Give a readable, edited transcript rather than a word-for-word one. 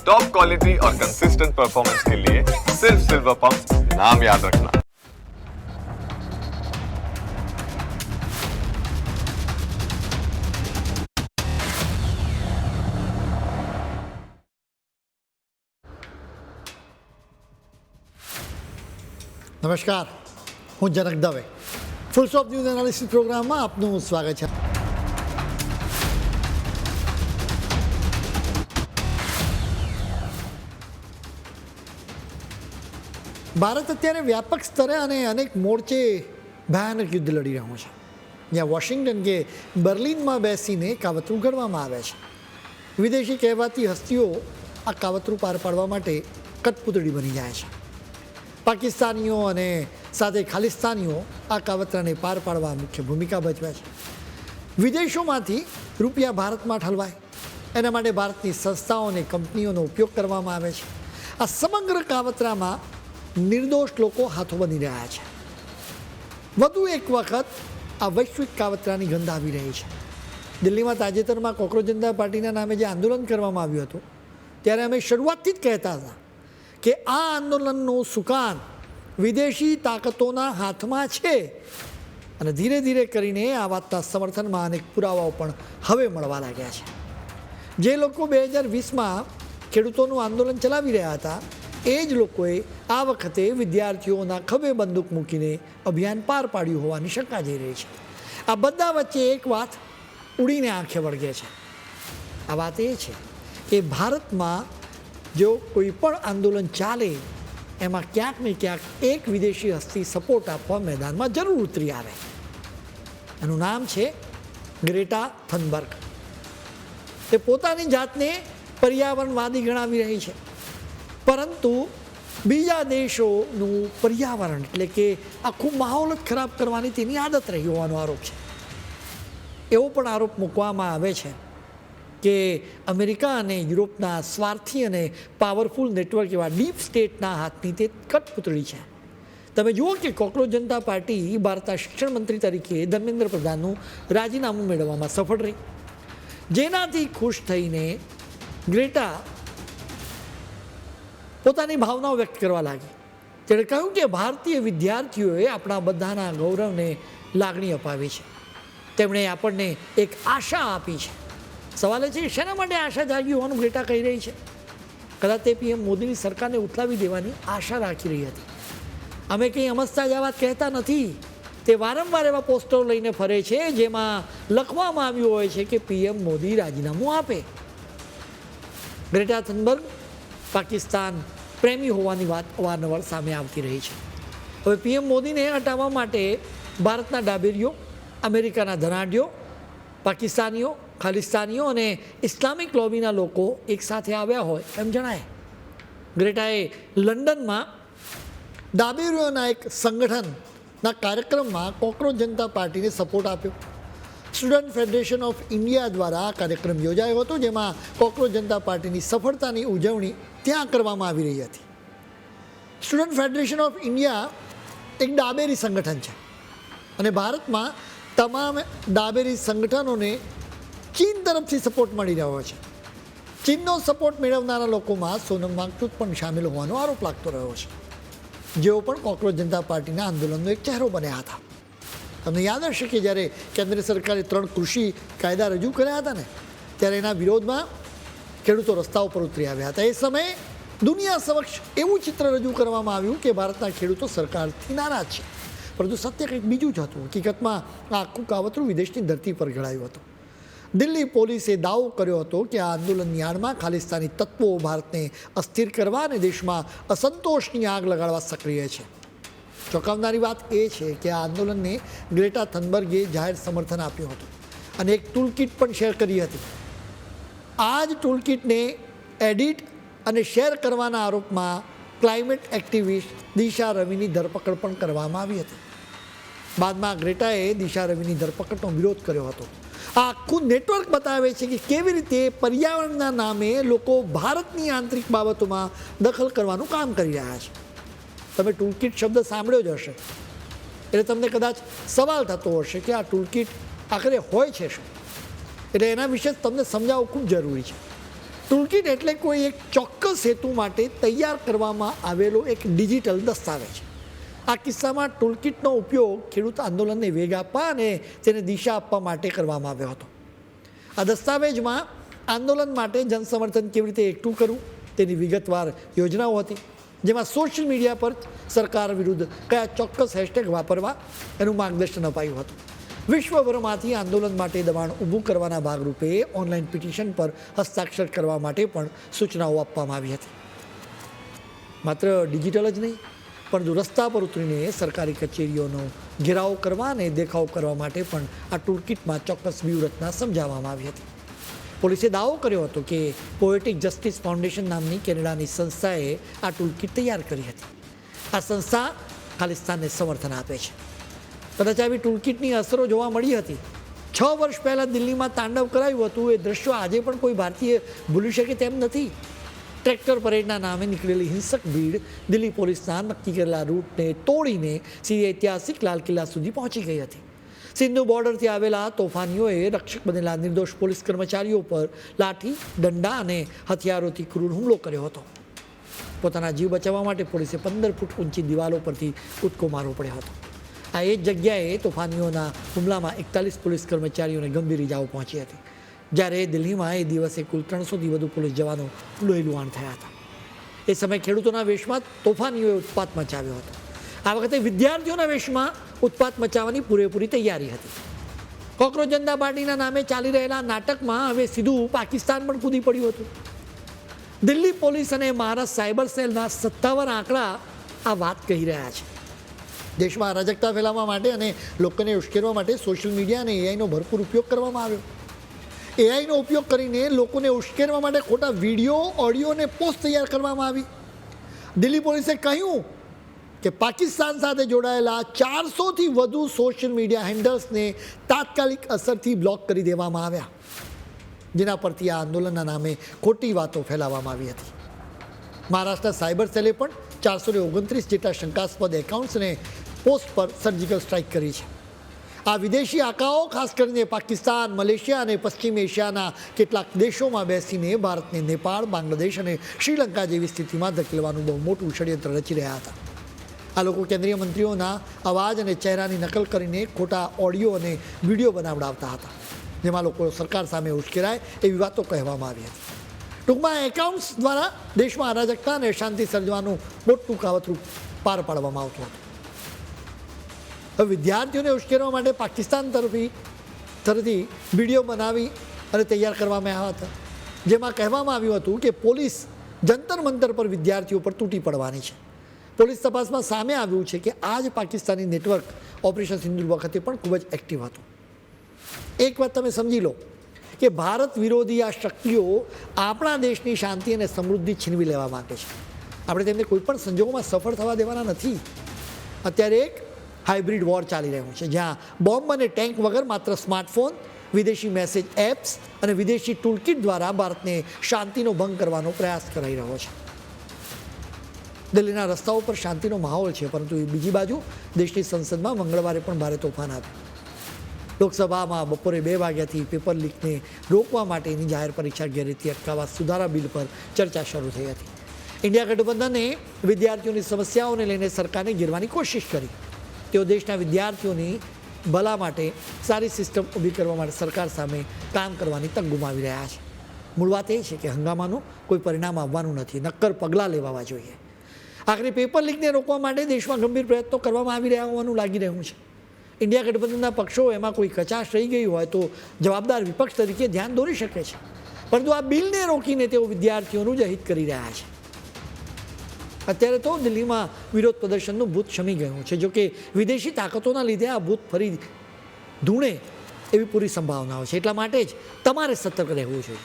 Top quality और consistent performance के लिए सिर्फ सिल्वर पंप नाम याद रखना। નમસ્કાર, હું Janak Dave. Full stop news analysis પ્રોગ્રામમાં આપનું સ્વાગત છે. ભારત અત્યારે વ્યાપક સ્તરે અને અનેક મોરચે ભયાનક યુદ્ધ લડી રહ્યું છે. જ્યાં વોશિંગ્ટન કે બર્લિનમાં બેસીને કાવતરું ઘડવામાં આવે છે. વિદેશી કહેવાતી હસ્તીઓ આ કાવતરું પાર પાડવા માટે કઠપૂતળી બની જાય છે. પાકિસ્તાનીઓ અને સાથે ખાલિસ્તાનીઓ આ કાવતરાને પાર પાડવા મુખ્ય ભૂમિકા ભજવે છે. વિદેશોમાંથી રૂપિયા ભારતમાં ઠલવાય એના માટે ભારતની સંસ્થાઓ અને કંપનીઓનો ઉપયોગ કરવામાં આવે છે. આ સમગ્ર કાવતરામાં નિર્દોષ લોકો હાથો બની રહ્યા છે. વધુ એક વખત આ વૈશ્વિક કાવતરાની ગંધ આવી રહી છે. દિલ્હીમાં તાજેતરમાં કોકરોચ જનતા પાર્ટીના નામે જે આંદોલન કરવામાં આવ્યું હતું ત્યારે અમે શરૂઆતથી જ કહેતા હતા કે આ આંદોલનનું સુકાન વિદેશી તાકાતોના હાથમાં છે અને ધીરે ધીરે કરીને આ વાતના સમર્થનમાં અનેક પુરાવાઓ પણ હવે મળવા લાગ્યા છે. જે લોકો 2020માં ખેડૂતોનું આંદોલન ચલાવી રહ્યા હતા એ જ લોકોએ આ વખતે વિદ્યાર્થીઓના ખભે બંદૂક મૂકીને અભિયાન પાર પાડ્યું હોવાની શંકા જઈ રહી છે. આ બધા વચ્ચે એક વાત ઉડીને આંખે વળગે છે. આ વાત એ છે કે ભારતમાં જો કોઈ પણ આંદોલન ચાલે એમાં ક્યાંક ને ક્યાંક એક વિદેશી હસ્તી સપોર્ટ આપવા મેદાનમાં જરૂર ઉતરી આવે. એનું નામ છે ગ્રેટા થનબર્ગ. તે પોતાની જાતને પર્યાવરણવાદી ગણાવી રહી છે, પરંતુ બીજા દેશોનું પર્યાવરણ એટલે કે આખું માહોલ જ ખરાબ કરવાની તેની આદત રહી હોવાનો આરોપ છે. એવો પણ આરોપ મૂકવામાં આવે છે કે અમેરિકા અને યુરોપના સ્વાર્થી અને પાવરફુલ નેટવર્ક એવા ડીપ સ્ટેટના હાથની તે કઠપૂતળી છે. તમે જુઓ કે કોકરોચ જનતા પાર્ટી ભારતના શિક્ષણ મંત્રી તરીકે ધર્મેન્દ્ર પ્રધાનનું રાજીનામું મેળવવામાં સફળ રહી, જેનાથી ખુશ થઈને ગ્રેટા પોતાની ભાવનાઓ વ્યક્ત કરવા લાગી. તેણે કહ્યું કે ભારતીય વિદ્યાર્થીઓએ આપણા બધાના ગૌરવને લાગણી અપાવી છે. તેમણે આપણને એક આશા આપી છે. સવાલ એ છે શેના માટે આશા જાગી હોવાનું ગ્રેટા કહી રહી છે? કદાચ તે પીએમ મોદીની સરકારને ઉથલાવી દેવાની આશા રાખી રહી હતી. અમે કંઈ અમસ્તા જ આ વાત કહેતા નથી. તે વારંવાર એવા પોસ્ટરો લઈને ફરે છે જેમાં લખવામાં આવ્યું હોય છે કે પીએમ મોદી રાજીનામું આપે. ગ્રેટા થનબર્ગ પાકિસ્તાન પ્રેમી હોવાની વાત અવારનવાર સામે આવતી રહી છે. હવે પીએમ મોદીને હટાવવા માટે ભારતના ડાબેરીઓ, અમેરિકાના ધનાઢ્યો, પાકિસ્તાનીઓ, ખાલિસ્તાનીઓ અને ઇસ્લામિક લોબીના લોકો એકસાથે આવ્યા હોય એમ જણાય. ગ્રેટાએ લંડનમાં ડાબેરીઓના એક સંગઠનના કાર્યક્રમમાં કોકરોચ જનતા પાર્ટીને સપોર્ટ આપ્યો. સ્ટુડન્ટ ફેડરેશન ઓફ ઇન્ડિયા દ્વારા આ કાર્યક્રમ યોજાયો હતો, જેમાં કોકરોચ જનતા પાર્ટીની સફળતાની ઉજવણી ત્યાં કરવામાં આવી રહી હતી. સ્ટુડન્ટ ફેડરેશન ઓફ ઇન્ડિયા એક ડાબેરી સંગઠન છે અને ભારતમાં તમામ ડાબેરી સંગઠનોને ચીન તરફથી સપોર્ટ મળી રહ્યો છે. ચીનનો સપોર્ટ મેળવનારા લોકોમાં સોનમ વાંગચુક પણ સામેલ હોવાનો આરોપ લાગતો રહ્યો છે, જેઓ પણ કોકરોચ જનતા પાર્ટીના આંદોલનનો એક ચહેરો બન્યા હતા. તમને યાદ હશે કે જ્યારે કેન્દ્ર સરકારે 3 કૃષિ કાયદા રજૂ કર્યા હતા ને, ત્યારે એના વિરોધમાં ખેડૂતો રસ્તા ઉપર ઉતરી આવ્યા હતા. એ સમયે દુનિયા સમક્ષ એવું ચિત્ર રજૂ કરવામાં આવ્યું કે ભારતના ખેડૂતો સરકારથી નારાજ છે, પરંતુ સત્ય કંઈક બીજું જ હતું. હકીકતમાં આ આખું કાવતરું વિદેશની ધરતી પર ઘડાયું હતું. દિલ્હી પોલીસે દાવો કર્યો હતો કે આ આંદોલનની આડમાં ખાલિસ્તાની તત્વો ભારતને અસ્થિર કરવા અને દેશમાં અસંતોષની આગ લગાડવા સક્રિય છે. ચોંકાવનારી વાત એ છે કે આ આંદોલનને ગ્રેટા થનબર્ગે જાહેર સમર્થન આપ્યું હતું અને એક ટૂલકીટ પણ શેર કરી હતી. આ જ ટૂલકીટને એડિટ અને શેર કરવાના આરોપમાં ક્લાઇમેટ એક્ટિવિસ્ટ દિશા રવિની ધરપકડ પણ કરવામાં આવી હતી. બાદમાં ગ્રેટાએ દિશા રવિની ધરપકડનો વિરોધ કર્યો હતો. આ આખું નેટવર્ક બતાવે છે કે કેવી રીતે પર્યાવરણના નામે લોકો ભારતની આંતરિક બાબતોમાં દખલ કરવાનું કામ કરી રહ્યા છે. તમે ટૂલકીટ શબ્દ સાંભળ્યો જ હશે, એટલે તમને કદાચ સવાલ થતો હશે કે આ ટૂલકીટ આખરે હોય છે શું? એટલે એના વિશે તમને સમજાવવું ખૂબ જરૂરી છે. ટૂલકીટ એટલે કોઈ એક ચોક્કસ હેતુ માટે તૈયાર કરવામાં આવેલો એક ડિજિટલ દસ્તાવેજ. આ કિસ્સામાં ટૂલકીટનો ઉપયોગ ખેડૂત આંદોલનને વેગ આપવા અને તેને દિશા આપવા માટે કરવામાં આવ્યો હતો. આ દસ્તાવેજમાં આંદોલન માટે જનસમર્થન કેવી રીતે એકઠું કરવું તેની વિગતવાર યોજનાઓ હતી, જેમાં સોશિયલ મીડિયા પર સરકાર વિરુદ્ધ કયા ચોક્કસ હેશટેગ વાપરવા એનું માર્ગદર્શન અપાયું હતું. વિશ્વભરમાંથી આંદોલન માટે દબાણ ઊભું કરવાના ભાગરૂપે ઓનલાઈન પિટિશન પર હસ્તાક્ષર કરવા માટે પણ સૂચનાઓ આપવામાં આવી હતી. માત્ર ડિજિટલ જ નહીં, પરંતુ રસ્તા પર ઉતરીને સરકારી કચેરીઓનો ઘેરાવ કરવા અને દેખાવ કરવા માટે પણ આ ટૂલકીટમાં ચોક્કસ વ્યૂહરચના સમજાવવામાં આવી હતી. પોલીસે દાવો કર્યો હતો કે પોએટિક જસ્ટિસ ફાઉન્ડેશન નામની કેનેડાની સંસ્થાએ આ ટૂલકીટ તૈયાર કરી હતી. આ સંસ્થા ખાલિસ્તાનને સમર્થન આપે છે. કદાચ આવી ટૂલકીટની અસરો જોવા મળી હતી. 6 વર્ષ પહેલાં દિલ્હીમાં તાંડવ કરાયું હતું. એ દ્રશ્યો આજે પણ કોઈ ભારતીય ભૂલી શકે તેમ નથી. ટ્રેક્ટર પરેડના નામે નીકળેલી હિંસક ભીડ દિલ્હી પોલીસના નક્કી કરેલા રૂટને તોડીને સીધે ઐતિહાસિક લાલ કિલ્લા સુધી પહોંચી ગઈ હતી. સિંધુ બોર્ડરથી આવેલા તોફાનીઓએ રક્ષક બનેલા નિર્દોષ પોલીસ કર્મચારીઓ પર લાઠી, દંડા અને હથિયારોથી ક્રૂર હુમલો કર્યો હતો. પોતાના જીવ બચાવવા માટે પોલીસે 15 ફૂટ ઊંચી દિવાલો પરથી કૂદકો મારવો પડ્યો હતો. આ એ જ જગ્યાએ તોફાનીઓના હુમલામાં 41 પોલીસ કર્મચારીઓને ગંભીર ઇજાઓ પહોંચી હતી. જ્યારે દિલ્હીમાં એ દિવસે કુલ 300થી વધુ પોલીસ જવાનો લોહીલુહાણ થયા હતા. એ સમયે ખેડૂતોના વેશમાં તોફાનીઓએ ઉત્પાત મચાવ્યો હતો. આ વખતે વિદ્યાર્થીઓના વેશમાં ઉત્પાત મચાવવાની પૂરેપૂરી તૈયારી હતી. કોકરોચ જનતા પાર્ટીના નામે ચાલી રહેલા નાટકમાં હવે સીધું પાકિસ્તાન પણ કૂદી પડ્યું હતું. દિલ્હી પોલીસ અને મહારાષ્ટ્ર સાયબર સેલના સત્તાવાર આંકડા આ વાત કહી રહ્યા છે. દેશમાં અરાજકતા ફેલાવવા માટે અને લોકોને ઉશ્કેરવા માટે સોશિયલ મીડિયા અને એઆઈનો ભરપૂર ઉપયોગ કરવામાં આવ્યો. એઆઈનો ઉપયોગ કરીને લોકોને ઉશ્કેરવા માટે ખોટા વિડીયો, ઓડિયો અને પોસ્ટ તૈયાર કરવામાં આવી. દિલ્હી પોલીસે કહ્યું કે પાકિસ્તાન સાથે જોડાયેલા 400થી વધુ સોશિયલ મીડિયા હેન્ડલ્સને તાત્કાલિક અસરથી બ્લોક કરી દેવામાં આવ્યા, જેના પરથી આ આંદોલનના નામે ખોટી વાતો ફેલાવવામાં આવી હતી. મહારાષ્ટ્ર સાયબર સેલે પણ 429 જેટલા શંકાસ્પદ એકાઉન્ટ્સ અને પોસ્ટ પર સર્જિકલ સ્ટ્રાઇક કરી છે. આ વિદેશી આંકડાઓ ખાસ કરીને પાકિસ્તાન, મલેશિયા અને પશ્ચિમ એશિયાના કેટલાક દેશોમાં બેસીને ભારતને નેપાળ, બાંગ્લાદેશ અને શ્રીલંકા જેવી સ્થિતિમાં ધકેલવાનું બહુ મોટું ષડયંત્ર રચી રહ્યા હતા. આ લોકો કેન્દ્રીય મંત્રીઓના અવાજ અને ચહેરાની નકલ કરીને ખોટા ઓડિયો અને વિડીયો બનાવડાવતા હતા, જેમાં લોકો સરકાર સામે ઉશ્કેરાય એવી વાતો કહેવામાં આવી હતી. ટૂંકમાં એકાઉન્ટ્સ દ્વારા દેશમાં અરાજકતા અને શાંતિ સર્જવાનું મોટું કાવતરું પાર પાડવામાં આવતું હતું. હવે વિદ્યાર્થીઓને ઉશ્કેરવા માટે પાકિસ્તાન તરફથી વિડીયો બનાવી અને તૈયાર કરવામાં આવ્યા હતા, જેમાં કહેવામાં આવ્યું હતું કે પોલીસ જંતર મંતર પર વિદ્યાર્થીઓ પર તૂટી પડવાની છે. પોલીસ તપાસમાં સામે આવ્યું છે કે આ જ પાકિસ્તાની નેટવર્ક ઓપરેશન સિંદૂર વખતે પણ ખૂબ જ એક્ટિવ હતું. એક વાત તમે સમજી લો કે ભારત વિરોધી આ શક્તિઓ આપણા દેશની શાંતિ અને સમૃદ્ધિ છીનવી લેવા માંગે છે. આપણે તેમને કોઈ પણ સંજોગોમાં સફળ થવા દેવાના નથી. અત્યારે એક હાઇબ્રિડ વોર ચાલી રહ્યું છે, જ્યાં બોમ્બ અને ટેન્ક વગર માત્ર સ્માર્ટફોન, વિદેશી મેસેજ એપ્સ અને વિદેશી ટૂલકીટ દ્વારા ભારતને શાંતિનો ભંગ કરવાનો પ્રયાસ કરાઈ રહ્યો છે. દિલ્હીના રસ્તાઓ પર શાંતિનો માહોલ છે, પરંતુ બીજી બાજુ દેશની સંસદમાં મંગળવારે પણ ભારે તોફાન આવ્યું. લોકસભામાં બપોરે 2 વાગ્યાથી પેપર લીકને રોકવા માટેની જાહેર પરીક્ષા ગેરરીતિ અટકાવવા સુધારા બિલ પર ચર્ચા શરૂ થઈ હતી. ઇન્ડિયા ગઠબંધને વિદ્યાર્થીઓની સમસ્યાઓને લઈને સરકારને ઘેરવાની કોશિશ કરી. તેઓ દેશના વિદ્યાર્થીઓની ભલા માટે સારી સિસ્ટમ ઊભી કરવા માટે સરકાર સામે કામ કરવાની તક ગુમાવી રહ્યા છે. મૂળ વાત એ છે કે હંગામાનું કોઈ પરિણામ આવવાનું નથી, નક્કર પગલાં લેવા જોઈએ. આખરે પેપર લીકને રોકવા માટે દેશમાં ગંભીર પ્રયત્નો કરવામાં આવી રહ્યા હોવાનું લાગી રહ્યું છે. ઇન્ડિયા ગઠબંધનના પક્ષો એમાં કોઈ કચાશ રહી ગઈ હોય તો જવાબદાર વિપક્ષ તરીકે ધ્યાન દોરી શકે છે, પરંતુ આ બિલને રોકીને તેઓ વિદ્યાર્થીઓનું જ હિત કરી રહ્યા છે. અત્યારે તો દિલ્હીમાં વિરોધ પ્રદર્શનનું ભૂત શમી ગયું છે. જોકે વિદેશી તાકાતોના લીધે આ ભૂત ફરી ધૂણે એવી પૂરી સંભાવનાઓ છે. એટલા માટે જ તમારે સતર્ક રહેવું જોઈએ.